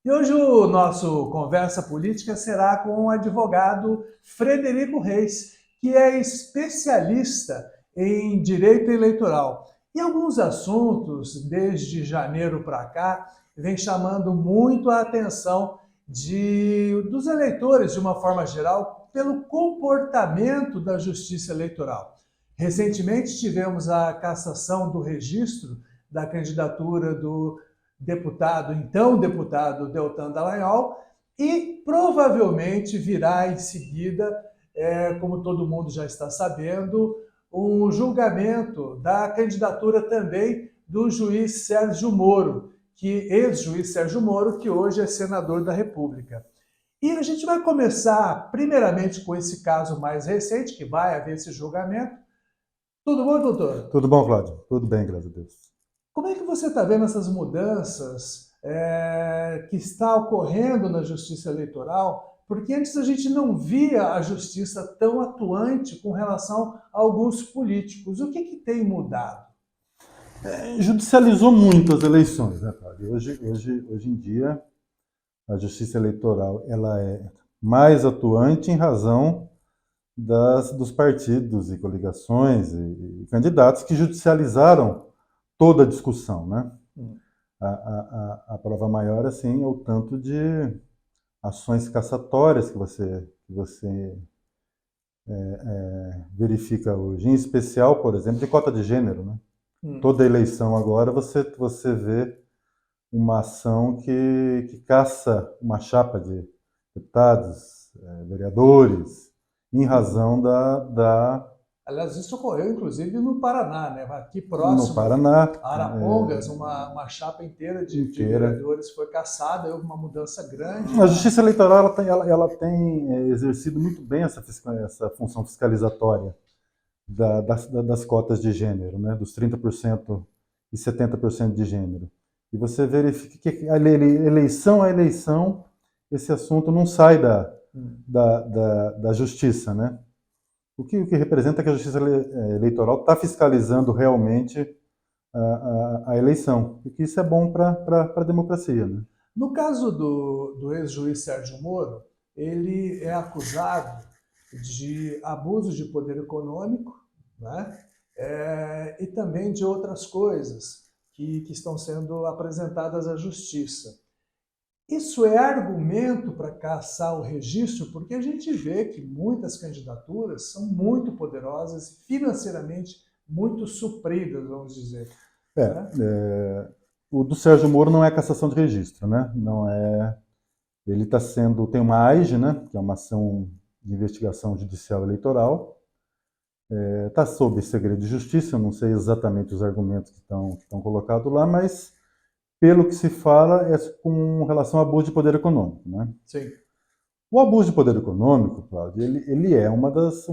E hoje o nosso Conversa Política será com o advogado Frederico Reis, que é especialista em direito eleitoral. E alguns assuntos, desde janeiro para cá, vem chamando muito a atenção dos eleitores, de uma forma geral, pelo comportamento da justiça eleitoral. Recentemente tivemos a cassação do registro da candidatura do então deputado Deltan Dallagnol, e provavelmente virá em seguida, como todo mundo já está sabendo, um julgamento da candidatura também do juiz Sérgio Moro, ex-juiz Sérgio Moro, que hoje é senador da República. E a gente vai começar primeiramente com esse caso mais recente, que vai haver esse julgamento. Tudo bom, doutor? Tudo bom, Cláudio? Tudo bem, graças a Deus. Como é que você está vendo essas mudanças que está ocorrendo na justiça eleitoral? Porque antes a gente não via a justiça tão atuante com relação a alguns políticos. O que tem mudado? Judicializou muito as eleições, né, Cláudio? Hoje em dia, a justiça eleitoral ela é mais atuante em razão dos partidos e coligações e candidatos que judicializaram toda a discussão, né? A prova maior, assim, é o tanto de ações cassatórias que você verifica hoje, em especial, por exemplo, de cota de gênero, né? Toda eleição agora você vê uma ação que caça uma chapa de deputados, vereadores, em razão Aliás, isso ocorreu inclusive no Paraná, né? Aqui no próximo, Paraná, Arapongas, uma chapa inteira de inteira. vereadores foi cassada, houve uma mudança grande. A Justiça Eleitoral ela tem exercido muito bem essa função fiscalizatória das cotas de gênero, né? Dos 30% e 70% de gênero. E você verifica que eleição a eleição, esse assunto não sai da justiça, né? O que representa que a justiça eleitoral está fiscalizando realmente a eleição. E que isso é bom para a democracia, né? No caso do ex-juiz Sérgio Moro, ele é acusado de abuso de poder econômico, né? E também de outras coisas que estão sendo apresentadas à justiça. Isso é argumento para caçar o registro, porque a gente vê que muitas candidaturas são muito poderosas e financeiramente muito supridas, vamos dizer. O do Sérgio Moro não é cassação de registro, né? Não é. Ele tem uma AIGE, né? Que é uma ação de investigação judicial eleitoral. Está sob segredo de justiça, eu não sei exatamente os argumentos que estão colocados lá, mas pelo que se fala é com relação ao abuso de poder econômico, né? Sim. O abuso de poder econômico, Cláudio, ele é uma das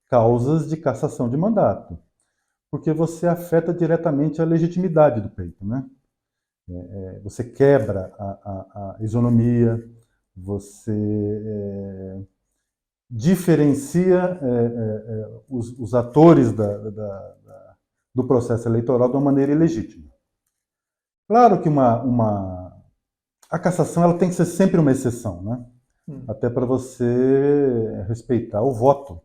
causas de cassação de mandato, porque você afeta diretamente a legitimidade do pleito, né? Você quebra a isonomia, você diferencia os atores do processo eleitoral de uma maneira ilegítima. Claro que a cassação ela tem que ser sempre uma exceção, né? Até para você respeitar o voto,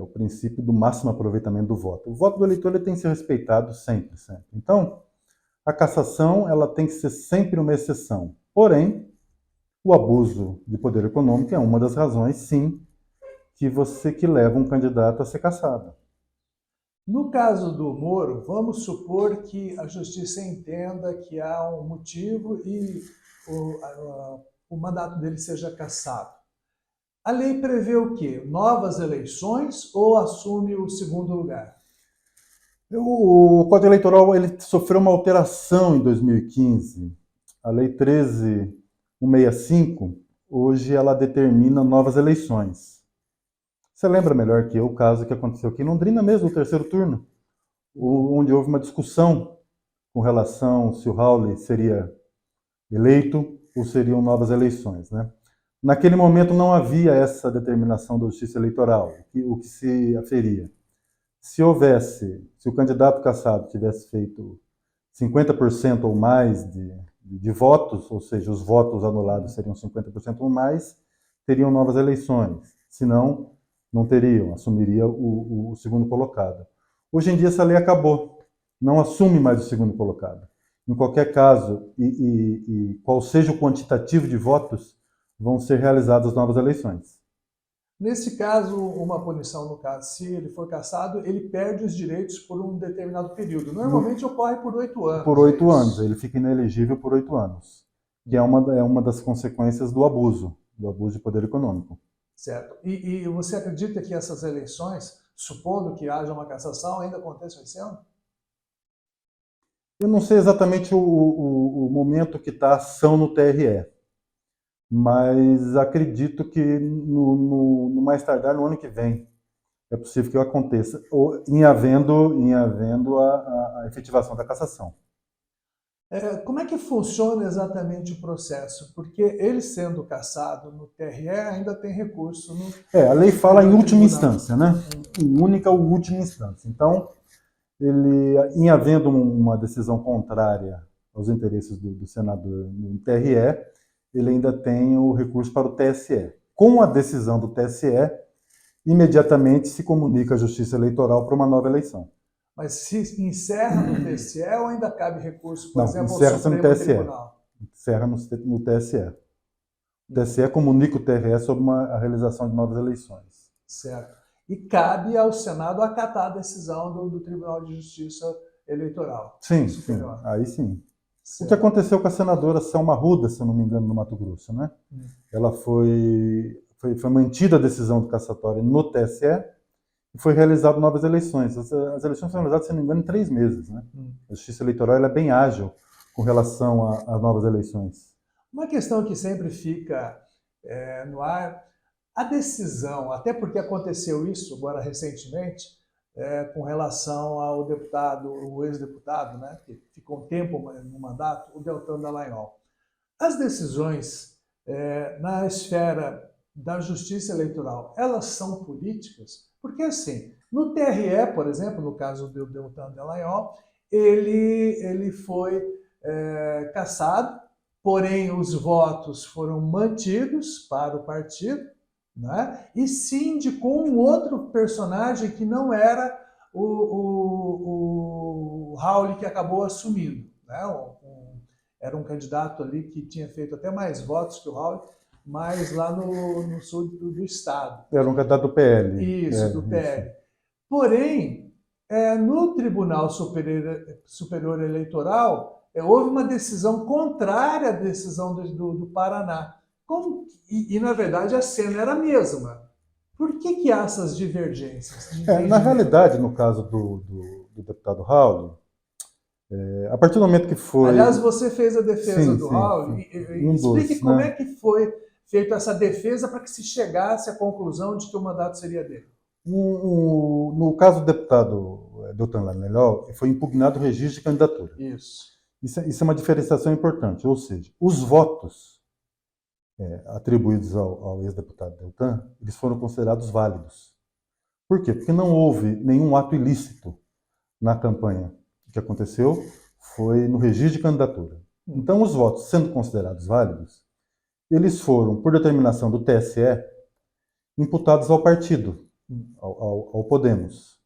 o princípio do máximo aproveitamento do voto. O voto do eleitor ele tem que ser respeitado sempre, sempre. Então, a cassação ela tem que ser sempre uma exceção. Porém, o abuso de poder econômico é uma das razões, sim, que leva um candidato a ser cassado. No caso do Moro, vamos supor que a justiça entenda que há um motivo e o mandato dele seja cassado. A lei prevê o quê? Novas eleições ou assume o segundo lugar? O Código Eleitoral ele sofreu uma alteração em 2015. A Lei 13.165, hoje ela determina novas eleições. Você lembra melhor que eu o caso que aconteceu aqui em Londrina mesmo, o terceiro turno, onde houve uma discussão com relação se o Raul seria eleito ou seriam novas eleições, né? Naquele momento não havia essa determinação da Justiça Eleitoral, o que se aferia. Se o candidato cassado tivesse feito 50% ou mais de votos, ou seja, os votos anulados seriam 50% ou mais, teriam novas eleições. Se não, não teriam, assumiria o segundo colocado. Hoje em dia essa lei acabou, não assume mais o segundo colocado. Em qualquer caso, e qual seja o quantitativo de votos, vão ser realizadas novas eleições. Nesse caso, uma punição, no caso, se ele for cassado, ele perde os direitos por um determinado período. Normalmente ocorre por 8 anos. Por 8 anos, ele fica inelegível por 8 anos, que é uma das consequências do abuso de poder econômico. Certo. E você acredita que essas eleições, supondo que haja uma cassação, ainda aconteçam esse ano? Eu não sei exatamente o momento que está a ação no TRE, mas acredito que no mais tardar no ano que vem é possível que aconteça, ou em havendo a efetivação da cassação. Como é que funciona exatamente o processo? Porque ele sendo cassado no TRE ainda tem recurso no... A lei fala em última instância, né? Em única ou última instância. Então, em havendo uma decisão contrária aos interesses do senador no TRE, ele ainda tem o recurso para o TSE. Com a decisão do TSE, imediatamente se comunica à Justiça Eleitoral para uma nova eleição. Mas se encerra no TSE ou ainda cabe recurso, por exemplo, ao encerra-se Supremo no TSE. Tribunal? Encerra no TSE. O TSE comunica o TRE sobre a realização de novas eleições. Certo. E cabe ao Senado acatar a decisão do Tribunal de Justiça Eleitoral. Sim, aí sim. Certo. O que aconteceu com a senadora Selma Arruda, se eu não me engano, no Mato Grosso, né? Ela foi mantida a decisão do cassatório no TSE e foi realizado novas eleições. As eleições foram realizadas, se não me engano, em 3 meses, né? A Justiça Eleitoral ela é bem ágil com relação às novas eleições. Uma questão que sempre fica no ar, a decisão, até porque aconteceu isso agora recentemente, com relação ao deputado, o ex-deputado, né, que ficou um tempo no mandato, o Deltan Dallagnol. As decisões na esfera da justiça eleitoral, elas são políticas? Porque, assim, no TRE, por exemplo, no caso do Deltan Dallagnol, ele foi cassado, porém os votos foram mantidos para o partido, né? E se indicou um outro personagem que não era o Raul que acabou assumindo, né? Era um candidato ali que tinha feito até mais votos que o Raul, mas lá no sul do estado. Era um candidato do PL. Isso, do PL. Isso. Porém, no Tribunal Superior Eleitoral, houve uma decisão contrária à decisão do Paraná. E, na verdade, a cena era a mesma. Por que há essas divergências? Na realidade, no caso do deputado Raul, a partir do momento que foi... Aliás, você fez a defesa do Raul. Explique como é que foi feita essa defesa para que se chegasse à conclusão de que o mandato seria dele. No caso do deputado Deltan Dallagnol, foi impugnado o registro de candidatura. Isso é uma diferenciação importante, ou seja, os votos atribuídos ao ex-deputado Deltan, eles foram considerados válidos. Por quê? Porque não houve nenhum ato ilícito na campanha. O que aconteceu foi no registro de candidatura. Então, os votos, sendo considerados válidos, eles foram, por determinação do TSE, imputados ao partido, ao Podemos.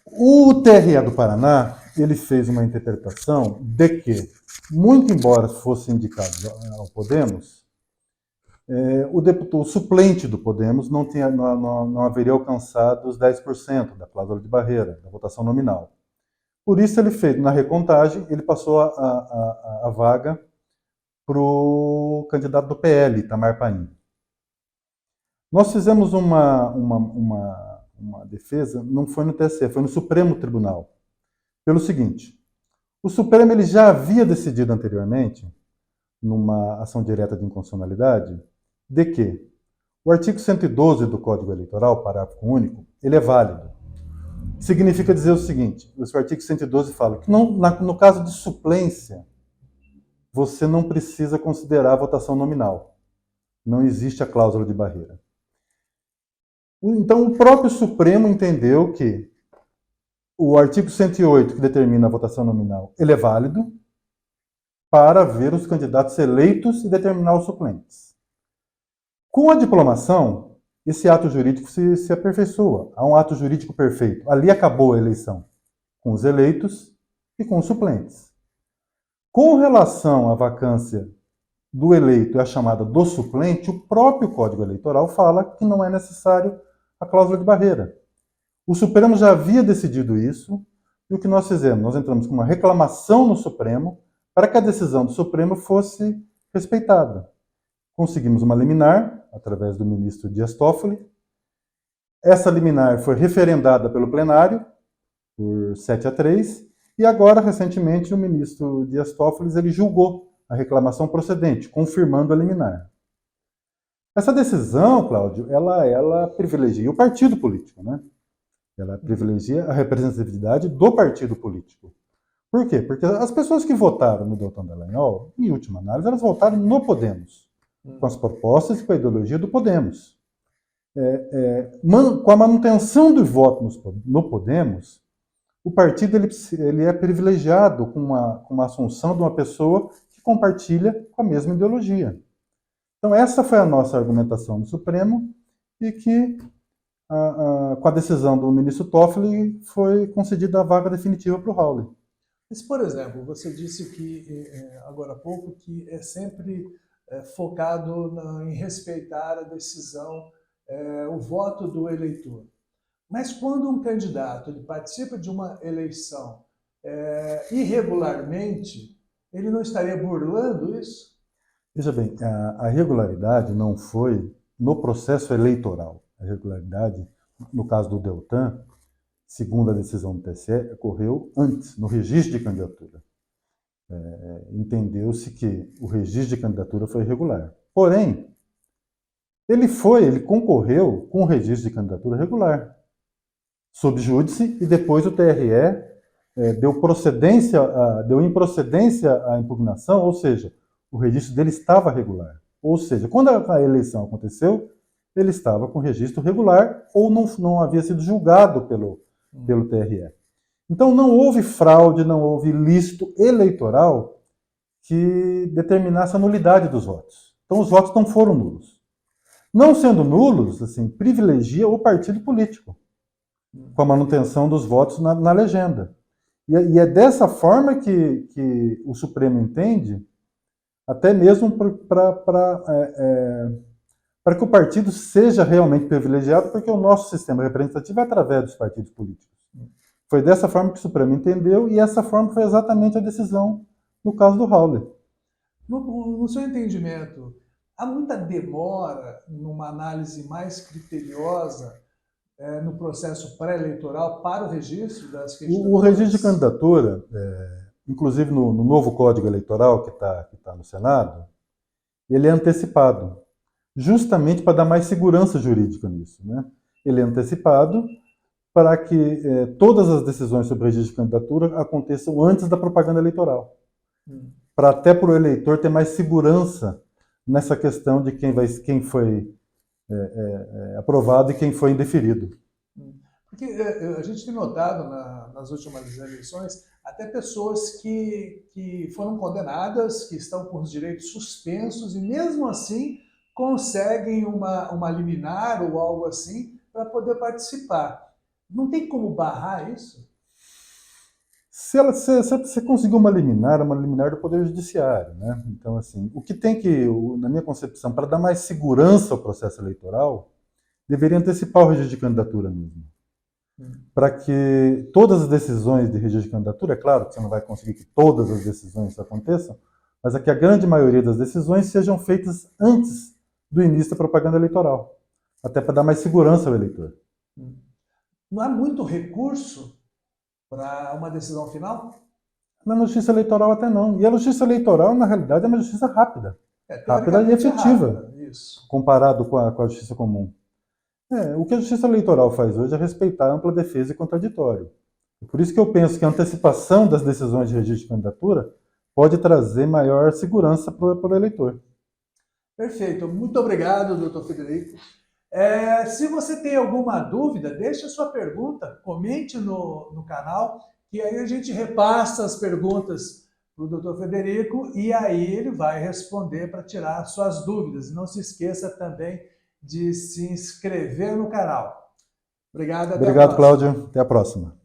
O TRE do Paraná, ele fez uma interpretação de que, muito embora fosse indicado ao Podemos, o suplente do Podemos não haveria alcançado os 10% da cláusula de barreira, da votação nominal. Por isso, ele fez, na recontagem, ele passou a vaga para o candidato do PL, Itamar Paim. Nós fizemos uma defesa, não foi no TSE, foi no Supremo Tribunal. Pelo seguinte, o Supremo ele já havia decidido anteriormente, numa ação direta de inconstitucionalidade, de que o artigo 112 do Código Eleitoral, parágrafo único, ele é válido. Significa dizer o seguinte, o artigo 112 fala que no caso de suplência, você não precisa considerar a votação nominal. Não existe a cláusula de barreira. Então, o próprio Supremo entendeu que o artigo 108, que determina a votação nominal, ele é válido para ver os candidatos eleitos e determinar os suplentes. Com a diplomação, esse ato jurídico se aperfeiçoa. Há um ato jurídico perfeito. Ali acabou a eleição, com os eleitos e com os suplentes. Com relação à vacância do eleito e a chamada do suplente, o próprio Código Eleitoral fala que não é necessário a cláusula de barreira. O Supremo já havia decidido isso, e o que nós fizemos? Nós entramos com uma reclamação no Supremo para que a decisão do Supremo fosse respeitada. Conseguimos uma liminar, através do ministro Dias Toffoli. Essa liminar foi referendada pelo plenário, por 7-3, e agora, recentemente, o ministro Dias Toffoli ele julgou a reclamação procedente, confirmando a liminar. Essa decisão, Cláudio, ela privilegia o partido político, né? Ela privilegia a representatividade do partido político. Por quê? Porque as pessoas que votaram no Deltan Dallagnol, em última análise, elas votaram no Podemos, com as propostas e com a ideologia do Podemos. Com a manutenção do voto no Podemos, o partido ele é privilegiado com uma assunção de uma pessoa que compartilha com a mesma ideologia. Então, essa foi a nossa argumentação no Supremo e que, com a decisão do ministro Toffoli, foi concedida a vaga definitiva para o Raul. Mas, por exemplo, você disse que, agora há pouco, que é sempre focado em respeitar a decisão, o voto do eleitor. Mas quando um candidato ele participa de uma eleição irregularmente, ele não estaria burlando isso? Veja bem, a irregularidade não foi no processo eleitoral. A irregularidade, no caso do Deltan, segundo a decisão do TSE, ocorreu antes, no registro de candidatura. Entendeu-se que o registro de candidatura foi irregular. Porém, ele concorreu com o registro de candidatura regular, sob júdice, e depois o TRE deu improcedência à impugnação, ou seja, o registro dele estava regular. Ou seja, quando a eleição aconteceu, ele estava com registro regular ou não havia sido julgado pelo TRE. Então não houve fraude, não houve ilícito eleitoral que determinasse a nulidade dos votos. Então os votos não foram nulos. Não sendo nulos, assim, privilegia o partido político, com a manutenção dos votos na legenda. E é dessa forma que o Supremo entende, até mesmo para que o partido seja realmente privilegiado, porque o nosso sistema representativo é através dos partidos políticos. Foi dessa forma que o Supremo entendeu, e essa forma foi exatamente a decisão no caso do Raul. No seu entendimento, há muita demora numa análise mais criteriosa no processo pré-eleitoral para o registro das candidaturas? O registro de candidatura, inclusive no novo Código Eleitoral que tá no Senado, ele é antecipado, justamente para dar mais segurança jurídica nisso, né? Ele é antecipado para que todas as decisões sobre registro de candidatura aconteçam antes da propaganda eleitoral. Para até para o eleitor ter mais segurança nessa questão de quem foi aprovado e quem foi indeferido. Porque a gente tem notado nas últimas eleições até pessoas que foram condenadas, que estão com os direitos suspensos e mesmo assim conseguem uma liminar ou algo assim para poder participar. Não tem como barrar isso? Se você conseguiu uma liminar do Poder Judiciário, né? Então, assim, o que tem que, na minha concepção, para dar mais segurança ao processo eleitoral, deveria antecipar o registro de candidatura mesmo. Para que todas as decisões de registro de candidatura, é claro que você não vai conseguir que todas as decisões aconteçam, mas que a grande maioria das decisões sejam feitas antes do início da propaganda eleitoral, até para dar mais segurança ao eleitor. Não há muito recurso para uma decisão final? Na justiça eleitoral até não. E a justiça eleitoral, na realidade, é uma justiça rápida. Rápida e efetiva, rápida, isso. Comparado com a justiça comum. O que a justiça eleitoral faz hoje é respeitar a ampla defesa e contraditório. Por isso que eu penso que a antecipação das decisões de registro de candidatura pode trazer maior segurança para o eleitor. Perfeito. Muito obrigado, doutor Frederico. Se você tem alguma dúvida, deixe a sua pergunta, comente no canal, que aí a gente repassa as perguntas para o Dr. Frederico e aí ele vai responder para tirar suas dúvidas. Não se esqueça também de se inscrever no canal. Obrigado, até a Obrigado, próxima. Cláudio. Até a próxima.